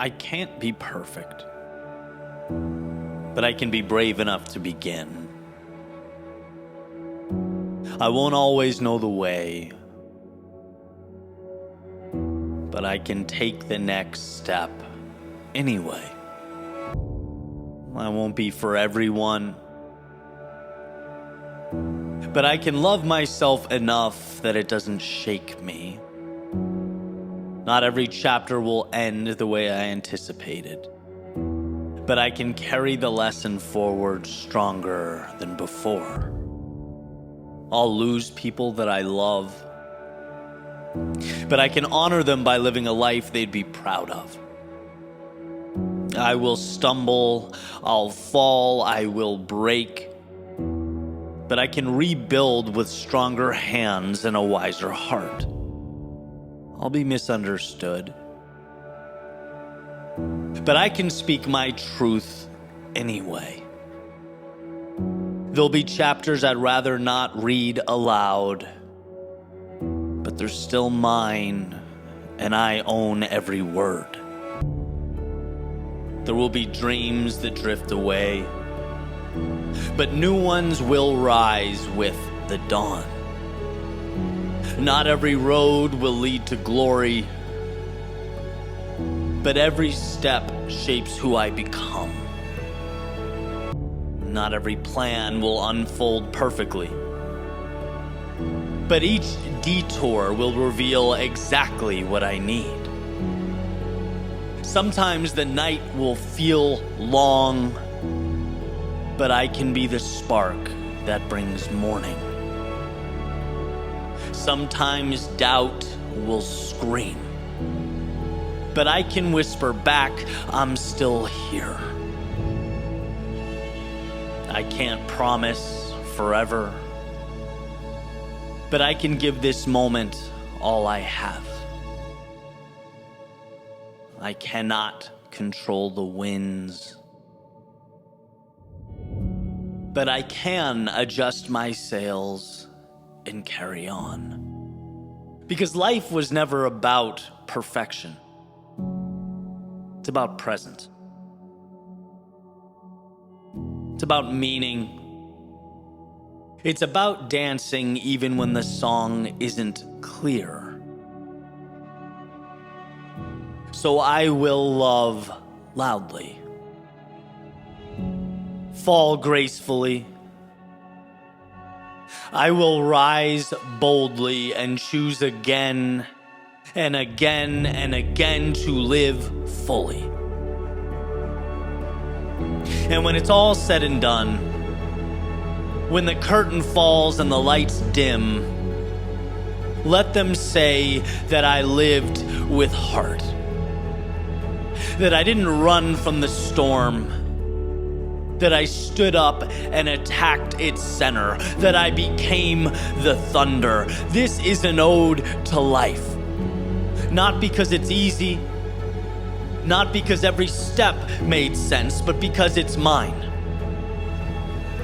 I can't be perfect, but I can be brave enough to begin. I won't always know the way, but I can take the next step anyway. I won't be for everyone, but I can love myself enough that it doesn't shake me. Not every chapter will end the way I anticipated, but I can carry the lesson forward stronger than before. I'll lose people that I love, but I can honor them by living a life they'd be proud of. I will stumble, I'll fall, I will break, but I can rebuild with stronger hands and a wiser heart. I'll be misunderstood, but I can speak my truth anyway. There'll be chapters I'd rather not read aloud, but they're still mine, and I own every word. There will be dreams that drift away, but new ones will rise with the dawn. Not every road will lead to glory, but every step shapes who I become. Not every plan will unfold perfectly, but each detour will reveal exactly what I need. Sometimes the night will feel long, but I can be the spark that brings morning. Sometimes doubt will scream, but I can whisper back, I'm still here. I can't promise forever, but I can give this moment all I have. I cannot control the winds, but I can adjust my sails and carry on. Because life was never about perfection. It's about presence. It's about meaning. It's about dancing even when the song isn't clear. So I will love loudly, fall gracefully. I will rise boldly and choose again and again and again to live fully. And when it's all said and done, when the curtain falls and the lights dim, let them say that I lived with heart, that I didn't run from the storm, that I stood up and attacked its center, that I became the thunder. This is an ode to life. Not because it's easy, not because every step made sense, but because it's mine.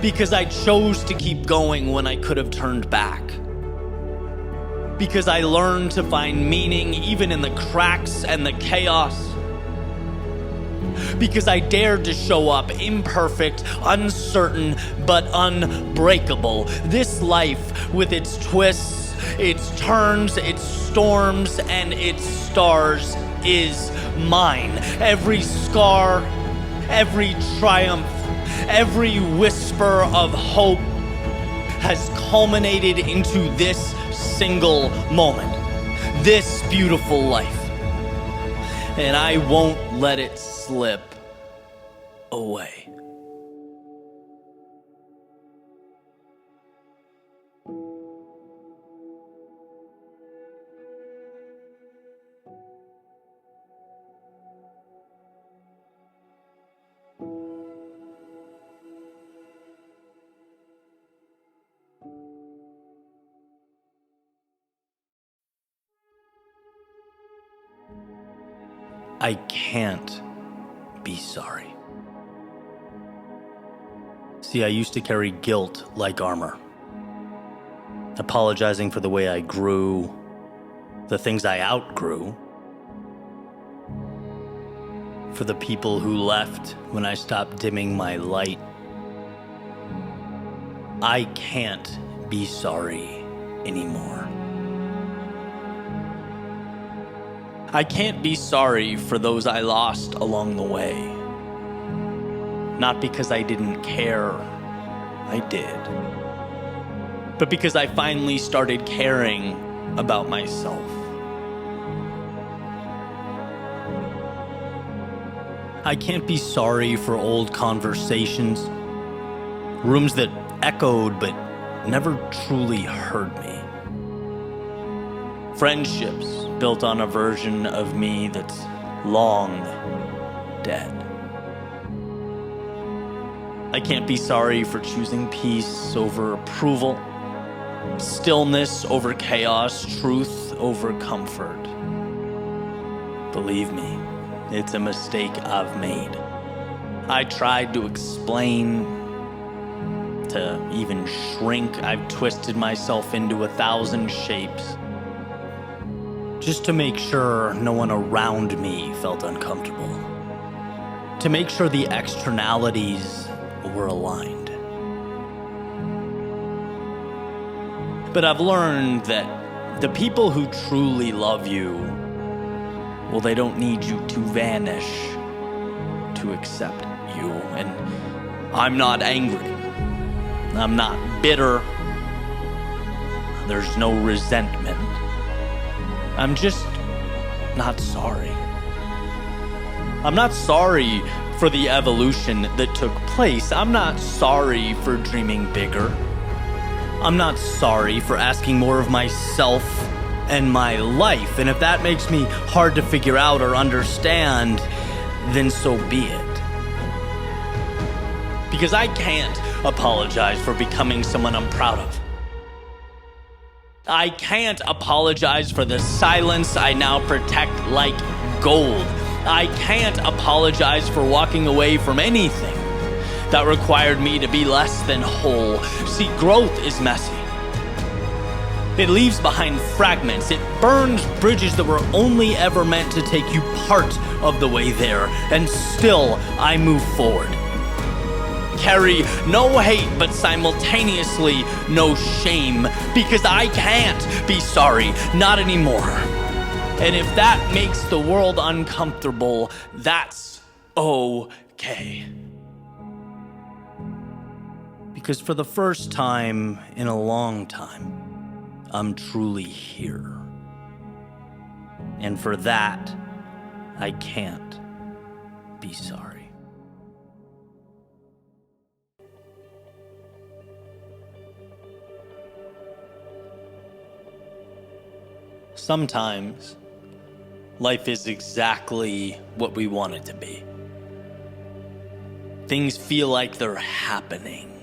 Because I chose to keep going when I could have turned back. Because I learned to find meaning even in the cracks and the chaos. Because I dared to show up imperfect, uncertain, but unbreakable. This life with its twists, its turns, its storms, and its stars is mine. Every scar, every triumph, every whisper of hope has culminated into this single moment, this beautiful life. And I won't let it slip away. I can't be sorry. See, I used to carry guilt like armor, apologizing for the way I grew, the things I outgrew. for the people who left when I stopped dimming my light. I can't be sorry anymore. I can't be sorry for those I lost along the way. Not because I didn't care, I did. But because I finally started caring about myself. I can't be sorry for old conversations, rooms that echoed but never truly heard me. Friendships built on a version of me that's long dead. I can't be sorry for choosing peace over approval, stillness over chaos, truth over comfort. Believe me, it's a mistake I've made. I tried to explain, to even shrink. I've twisted myself into 1,000 shapes just to make sure no one around me felt uncomfortable, to make sure the externalities were aligned. But I've learned that the people who truly love you, well, they don't need you to vanish to accept you. And I'm not angry. I'm not bitter. There's no resentment. I'm just not sorry. I'm not sorry for the evolution that took place. I'm not sorry for dreaming bigger. I'm not sorry for asking more of myself and my life. And if that makes me hard to figure out or understand, then so be it. Because I can't apologize for becoming someone I'm proud of. I can't apologize for the silence I now protect like gold. I can't apologize for walking away from anything that required me to be less than whole. See, growth is messy. It leaves behind fragments. It burns bridges that were only ever meant to take you part of the way there. And still, I move forward. Carry no hate, but simultaneously no shame, because I can't be sorry, not anymore. And if that makes the world uncomfortable, that's okay. Because for the first time in a long time, I'm truly here. And for that, I can't be sorry. Sometimes, life is exactly what we want it to be. Things feel like they're happening.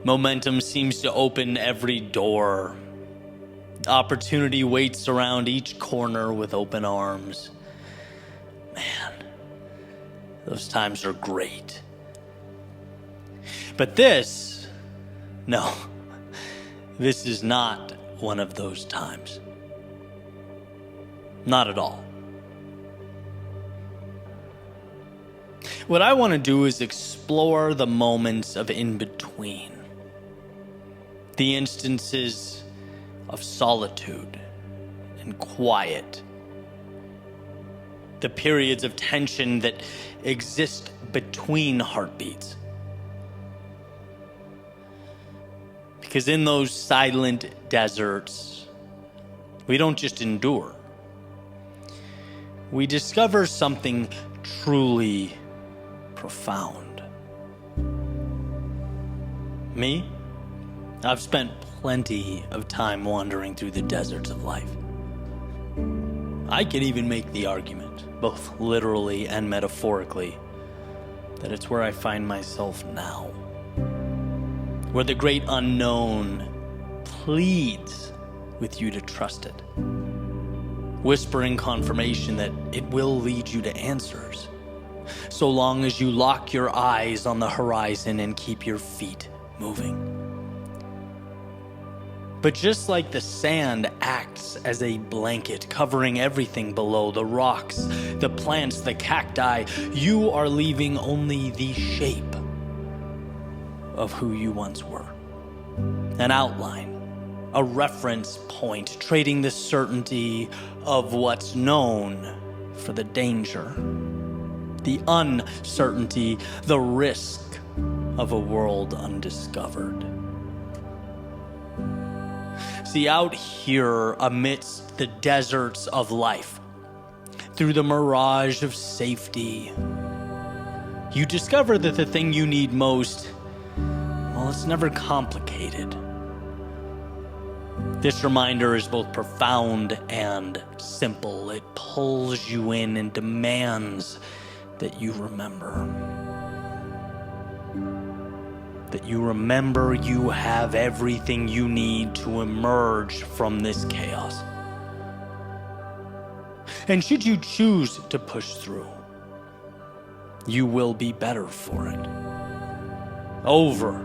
Momentum seems to open every door. Opportunity waits around each corner with open arms. Man, those times are great. But this is not one of those times. Not at all. What I want to do is explore the moments of in-between. The instances of solitude and quiet. The periods of tension that exist between heartbeats. Because in those silent deserts, we don't just endure. We discover something truly profound. Me? I've spent plenty of time wandering through the deserts of life. I can even make the argument, both literally and metaphorically, that it's where I find myself now. Where the great unknown pleads with you to trust it, whispering confirmation that it will lead you to answers, so long as you lock your eyes on the horizon and keep your feet moving. But just like the sand acts as a blanket covering everything below, the rocks, the plants, the cacti, you are leaving only the shape of who you once were. An outline, a reference point, trading the certainty of what's known for the danger, the uncertainty, the risk of a world undiscovered. See, out here amidst the deserts of life, through the mirage of safety, you discover that the thing you need most, well, it's never complicated. This reminder is both profound and simple. It pulls you in and demands that you remember. That you remember you have everything you need to emerge from this chaos. And should you choose to push through, you will be better for it. Over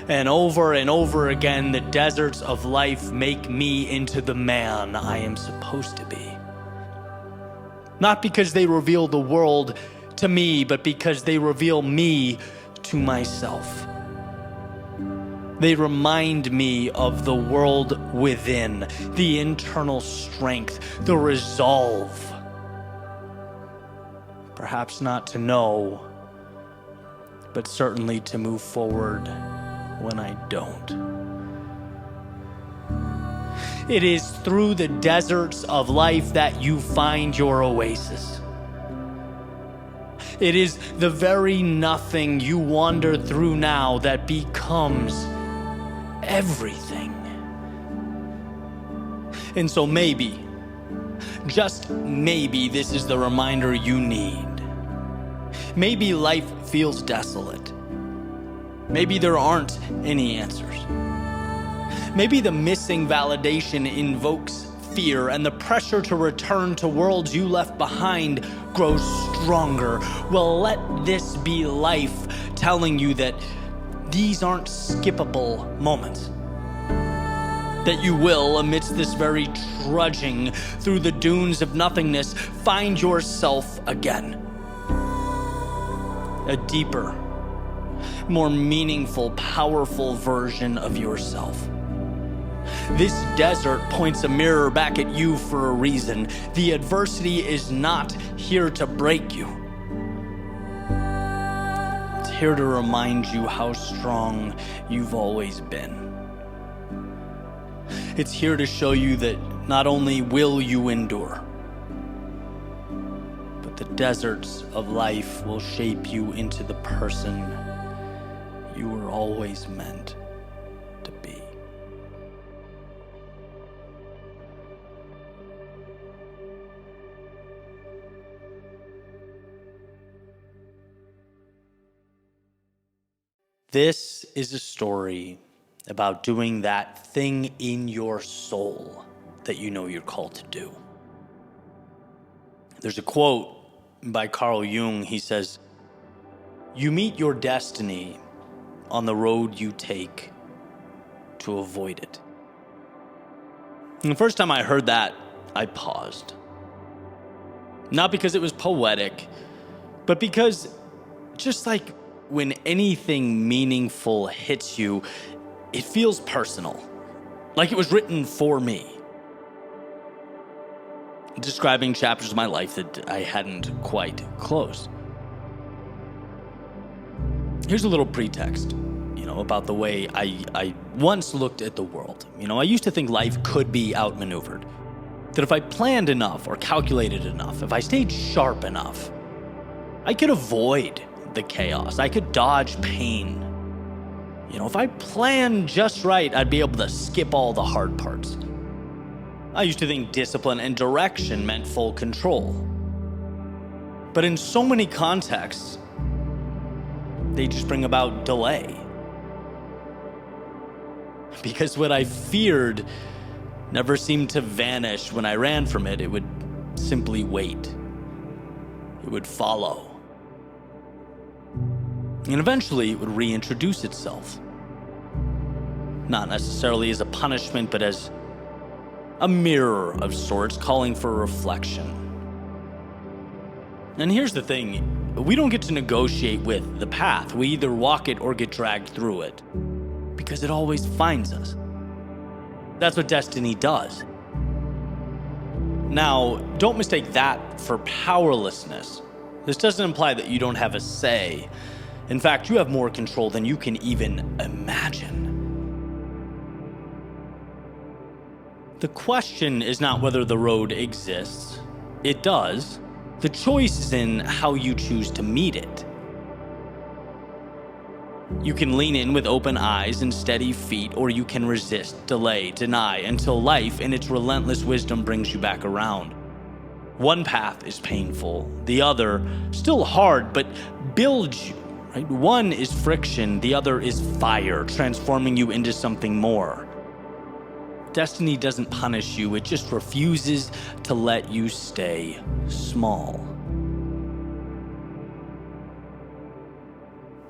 and over and over again, the deserts of life make me into the man I am supposed to be. Not because they reveal the world to me, but because they reveal me to myself. They remind me of the world within, the internal strength, the resolve. Perhaps not to know, but certainly to move forward when I don't. It is through the deserts of life that you find your oasis. It is the very nothing you wander through now that becomes everything. And so maybe, just maybe, this is the reminder you need. Maybe life feels desolate. Maybe there aren't any answers. Maybe the missing validation invokes fear, and the pressure to return to worlds you left behind grows stronger. Well, let this be life telling you that these aren't skippable moments. That you will, amidst this very trudging through the dunes of nothingness, find yourself again. A deeper, more meaningful, powerful version of yourself. This desert points a mirror back at you for a reason. The adversity is not here to break you. It's here to remind you how strong you've always been. It's here to show you that not only will you endure, but the deserts of life will shape you into the person you were always meant to be. This is a story about doing that thing in your soul that you know you're called to do. There's a quote by Carl Jung. He says, "You meet your destiny on the road you take to avoid it." And the first time I heard that, I paused. Not because it was poetic, but because just like when anything meaningful hits you, it feels personal, like it was written for me. Describing chapters of my life that I hadn't quite closed. Here's a little pretext, about the way I once looked at the world. I used to think life could be outmaneuvered. That if I planned enough or calculated enough, if I stayed sharp enough, I could avoid the chaos. I could dodge pain. If I planned just right, I'd be able to skip all the hard parts. I used to think discipline and direction meant full control. But in so many contexts, they just bring about delay. Because what I feared never seemed to vanish when I ran from it. It would simply wait. It would follow. And eventually it would reintroduce itself. not necessarily as a punishment, but as a mirror of sorts, calling for reflection. And here's the thing, we don't get to negotiate with the path. We either walk it or get dragged through it, because it always finds us. That's what destiny does. Now, don't mistake that for powerlessness. This doesn't imply that you don't have a say. In fact, you have more control than you can even imagine. The question is not whether the road exists. It does. The choice is in how you choose to meet it. You can lean in with open eyes and steady feet, or you can resist, delay, deny, until life in its relentless wisdom brings you back around. One path is painful, the other still hard, but builds you. Right? One is friction, the other is fire, transforming you into something more. Destiny doesn't punish you, it just refuses to let you stay small.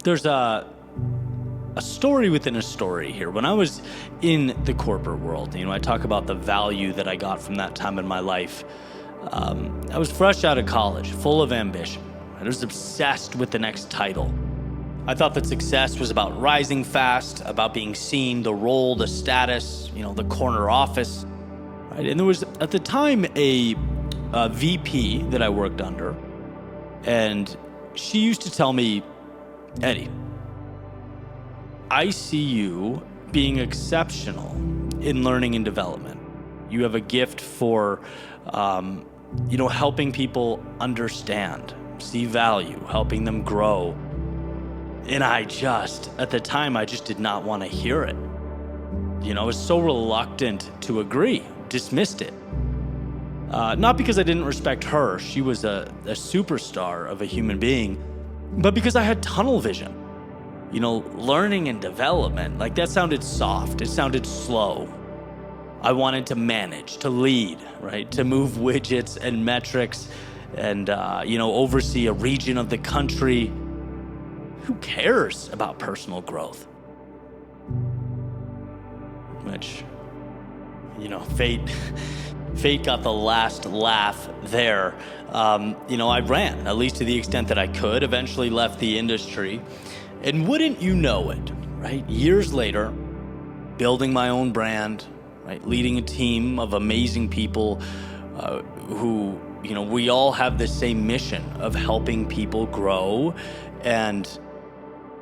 There's a story within a story here. When I was in the corporate world, I talk about the value that I got from that time in my life. I was fresh out of college, full of ambition. I was obsessed with the next title. I thought that success was about rising fast, about being seen, the role, the status, the corner office. Right? And there was, at the time, a VP that I worked under, and she used to tell me, Eddie, I see you being exceptional in learning and development. You have a gift for, helping people understand, see value, helping them grow. And at the time, I just did not want to hear it. I was so reluctant to agree, dismissed it. Not because I didn't respect her, she was a superstar of a human being, but because I had tunnel vision. Learning and development, that sounded soft, it sounded slow. I wanted to manage, to lead, right? To move widgets and metrics and, oversee a region of the country. Who cares about personal growth? Which, fate got the last laugh there. I ran, at least to the extent that I could, eventually left the industry. And wouldn't you know it, right? Years later, building my own brand, right? Leading a team of amazing people who, we all have the same mission of helping people grow and,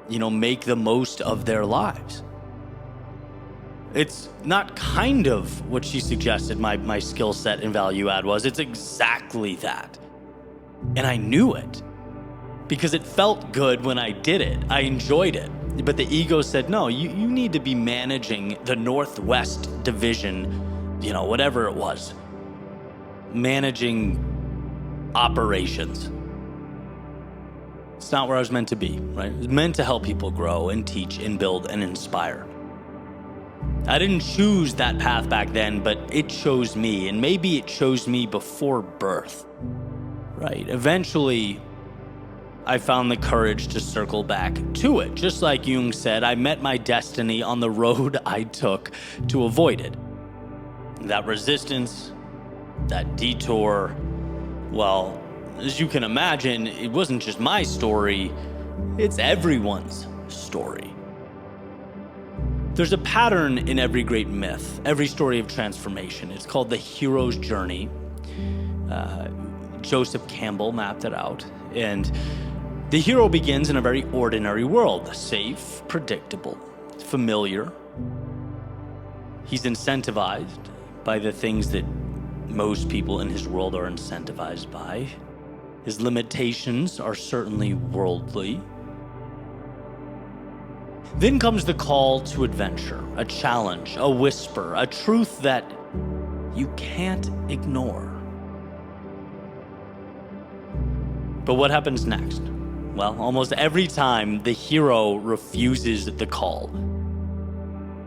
make the most of their lives. It's not kind of what she suggested my skill set and value add was. It's exactly that. And I knew it because it felt good when I did it. I enjoyed it. But the ego said, no, you need to be managing the Northwest division, whatever it was. Managing operations. It's not where I was meant to be, right? I was meant to help people grow and teach and build and inspire. I didn't choose that path back then, but it chose me, and maybe it chose me before birth, right? Eventually, I found the courage to circle back to it. Just like Jung said, I met my destiny on the road I took to avoid it. That resistance, that detour, well, as you can imagine, it wasn't just my story, it's everyone's story. There's a pattern in every great myth, every story of transformation. It's called the hero's journey. Joseph Campbell mapped it out. And the hero begins in a very ordinary world, safe, predictable, familiar. He's incentivized by the things that most people in his world are incentivized by. His limitations are certainly worldly. Then comes the call to adventure, a challenge, a whisper, a truth that you can't ignore. But what happens next? Well, almost every time the hero refuses the call.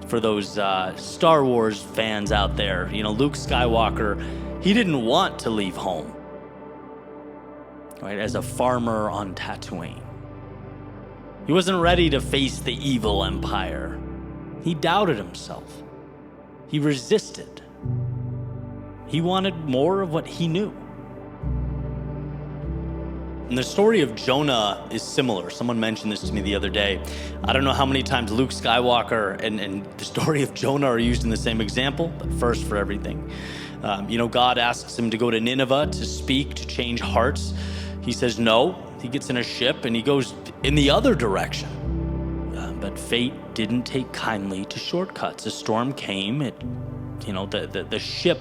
For those Star Wars fans out there, Luke Skywalker, he didn't want to leave home. Right, as a farmer on Tatooine. He wasn't ready to face the evil empire. He doubted himself. He resisted. He wanted more of what he knew. And the story of Jonah is similar. Someone mentioned this to me the other day. I don't know how many times Luke Skywalker and the story of Jonah are used in the same example, but first for everything. God asks him to go to Nineveh to speak, to change hearts. He says no. He gets in a ship and he goes in the other direction. But fate didn't take kindly to shortcuts. A storm came. The ship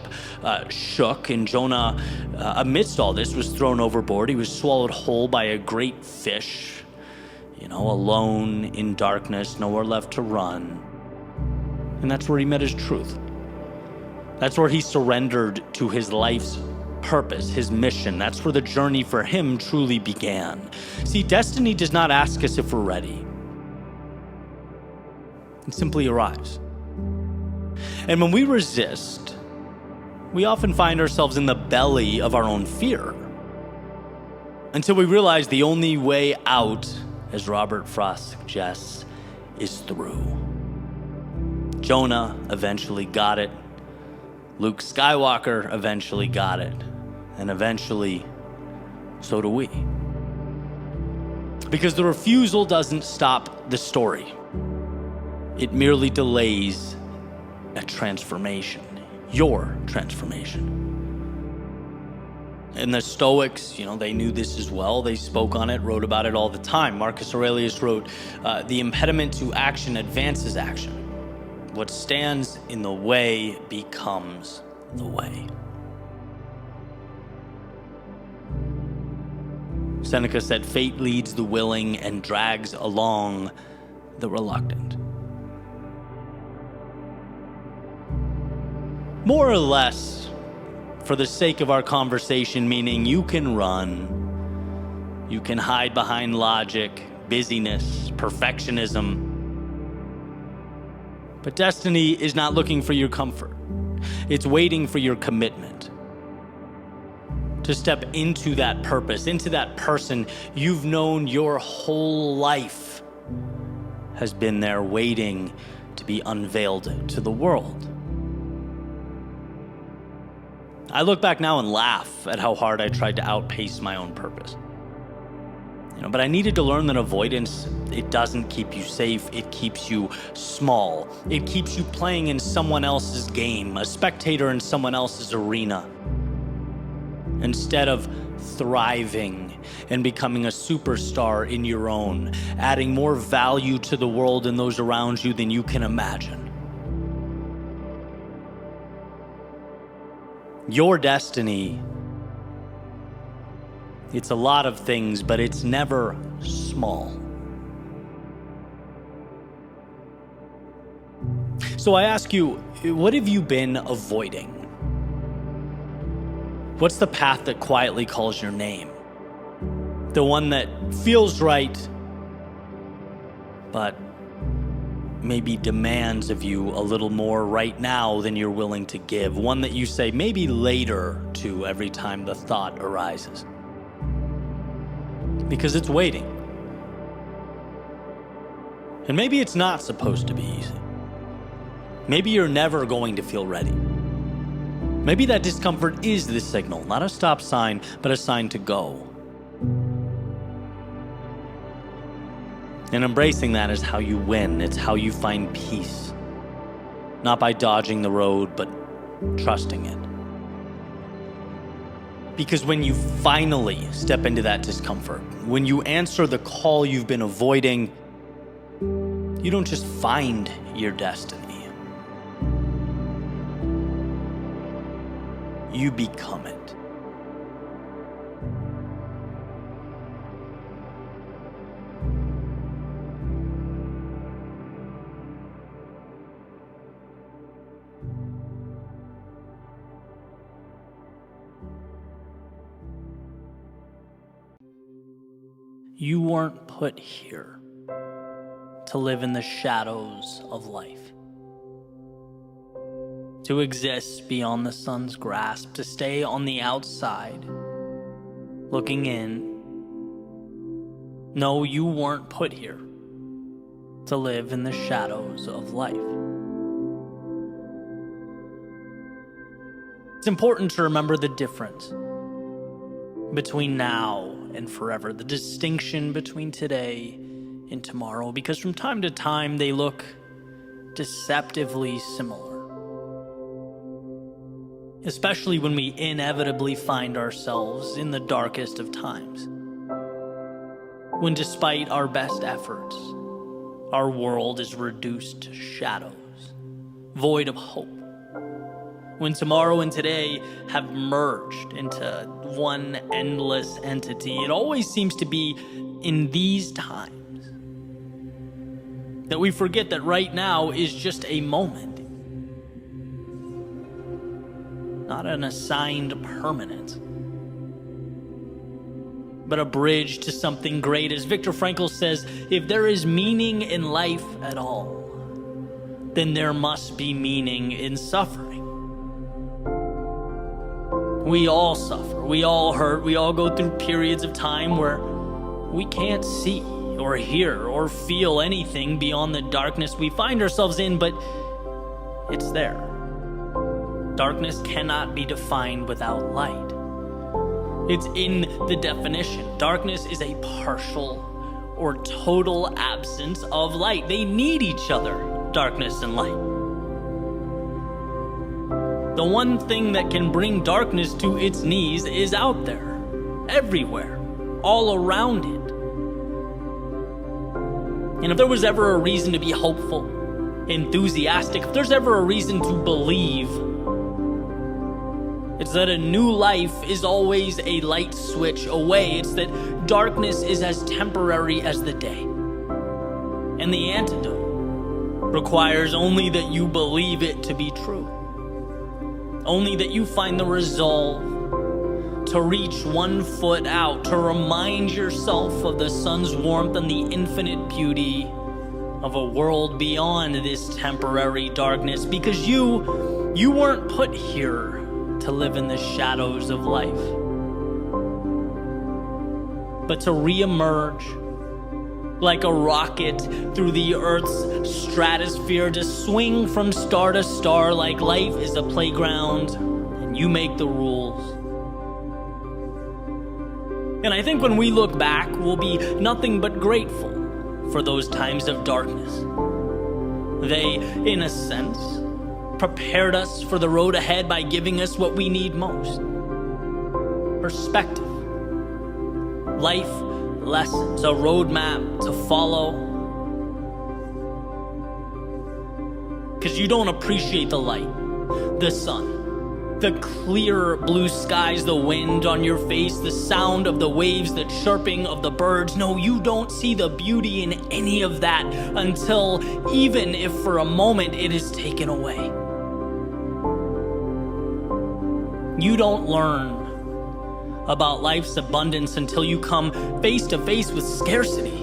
shook, and Jonah, amidst all this, was thrown overboard. He was swallowed whole by a great fish, alone in darkness, nowhere left to run. And that's where he met his truth. That's where he surrendered to his life's purpose, his mission. That's where the journey for him truly began. See, destiny does not ask us if we're ready. It simply arrives. And when we resist, we often find ourselves in the belly of our own fear, until we realize the only way out, as Robert Frost suggests, is through. Jonah eventually got it. Luke Skywalker eventually got it. And eventually, so do we. Because the refusal doesn't stop the story. It merely delays a transformation, your transformation. And the Stoics, they knew this as well. They spoke on it, wrote about it all the time. Marcus Aurelius wrote, the impediment to action advances action. What stands in the way becomes the way. Seneca said, fate leads the willing and drags along the reluctant. More or less, for the sake of our conversation, meaning you can run, you can hide behind logic, busyness, perfectionism. But destiny is not looking for your comfort. It's waiting for your commitment to step into that purpose, into that person you've known your whole life has been there waiting to be unveiled to the world. I look back now and laugh at how hard I tried to outpace my own purpose. But I needed to learn that avoidance, it doesn't keep you safe, it keeps you small. It keeps you playing in someone else's game, a spectator in someone else's arena, instead of thriving and becoming a superstar in your own, adding more value to the world and those around you than you can imagine. Your destiny, it's a lot of things, but it's never small. So I ask you, what have you been avoiding? What's the path that quietly calls your name? The one that feels right, but maybe demands of you a little more right now than you're willing to give. One that you say maybe later to every time the thought arises. Because it's waiting. And maybe it's not supposed to be easy. Maybe you're never going to feel ready. Maybe that discomfort is the signal, not a stop sign, but a sign to go. And embracing that is how you win. It's how you find peace. Not by dodging the road, but trusting it. Because when you finally step into that discomfort, when you answer the call you've been avoiding, you don't just find your destiny. You become it. You weren't put here to live in the shadows of life, to exist beyond the sun's grasp, to stay on the outside, looking in. No, you weren't put here to live in the shadows of life. It's important to remember the difference between now and forever, the distinction between today and tomorrow, because from time to time they look deceptively similar. Especially when we inevitably find ourselves in the darkest of times. When despite our best efforts, our world is reduced to shadows, void of hope. When tomorrow and today have merged into one endless entity, it always seems to be in these times that we forget that right now is just a moment, not an assigned permanence, but a bridge to something great. As Viktor Frankl says, if there is meaning in life at all, then there must be meaning in suffering. We all suffer, we all hurt, we all go through periods of time where we can't see or hear or feel anything beyond the darkness we find ourselves in, but it's there. Darkness cannot be defined without light. It's in the definition. Darkness is a partial or total absence of light. They need each other, darkness and light. The one thing that can bring darkness to its knees is out there, everywhere, all around it. And if there was ever a reason to be hopeful, enthusiastic, if there's ever a reason to believe, it's that a new life is always a light switch away. It's that darkness is as temporary as the day. And the antidote requires only that you believe it to be true. Only that you find the resolve to reach one foot out, to remind yourself of the sun's warmth and the infinite beauty of a world beyond this temporary darkness, because you weren't put here to live in the shadows of life, but to re-emerge like a rocket through the Earth's stratosphere, to swing from star to star like life is a playground and you make the rules. And I think when we look back, we'll be nothing but grateful for those times of darkness. They, in a sense, prepared us for the road ahead by giving us what we need most: perspective, life lessons, a roadmap to follow. Because you don't appreciate the light, the sun, the clear blue skies, the wind on your face, the sound of the waves, the chirping of the birds. No, you don't see the beauty in any of that until, even if for a moment, it is taken away. You don't learn about life's abundance until you come face to face with scarcity.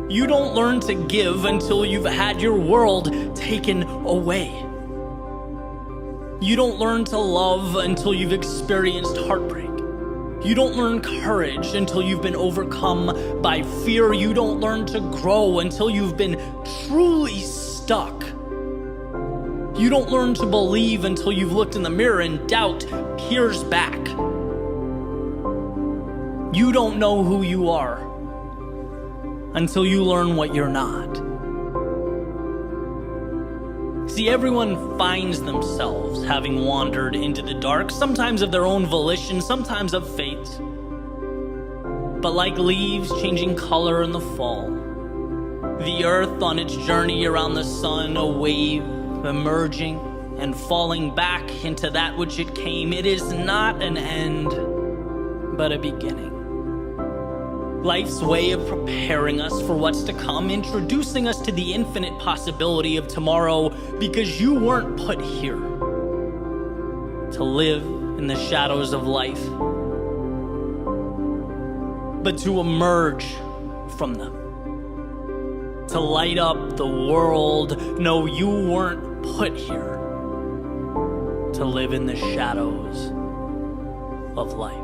You don't learn to give until you've had your world taken away. You don't learn to love until you've experienced heartbreak. You don't learn courage until you've been overcome by fear. You don't learn to grow until you've been truly stuck. You don't learn to believe until you've looked in the mirror and doubt peers back. You don't know who you are until you learn what you're not. See, everyone finds themselves having wandered into the dark, sometimes of their own volition, sometimes of fate. But like leaves changing color in the fall, the earth on its journey around the sun, a wave emerging and falling back into that which it came, it is not an end, but a beginning. Life's way of preparing us for what's to come, introducing us to the infinite possibility of tomorrow, because you weren't put here to live in the shadows of life, but to emerge from them, to light up the world. No, you weren't put here to live in the shadows of life.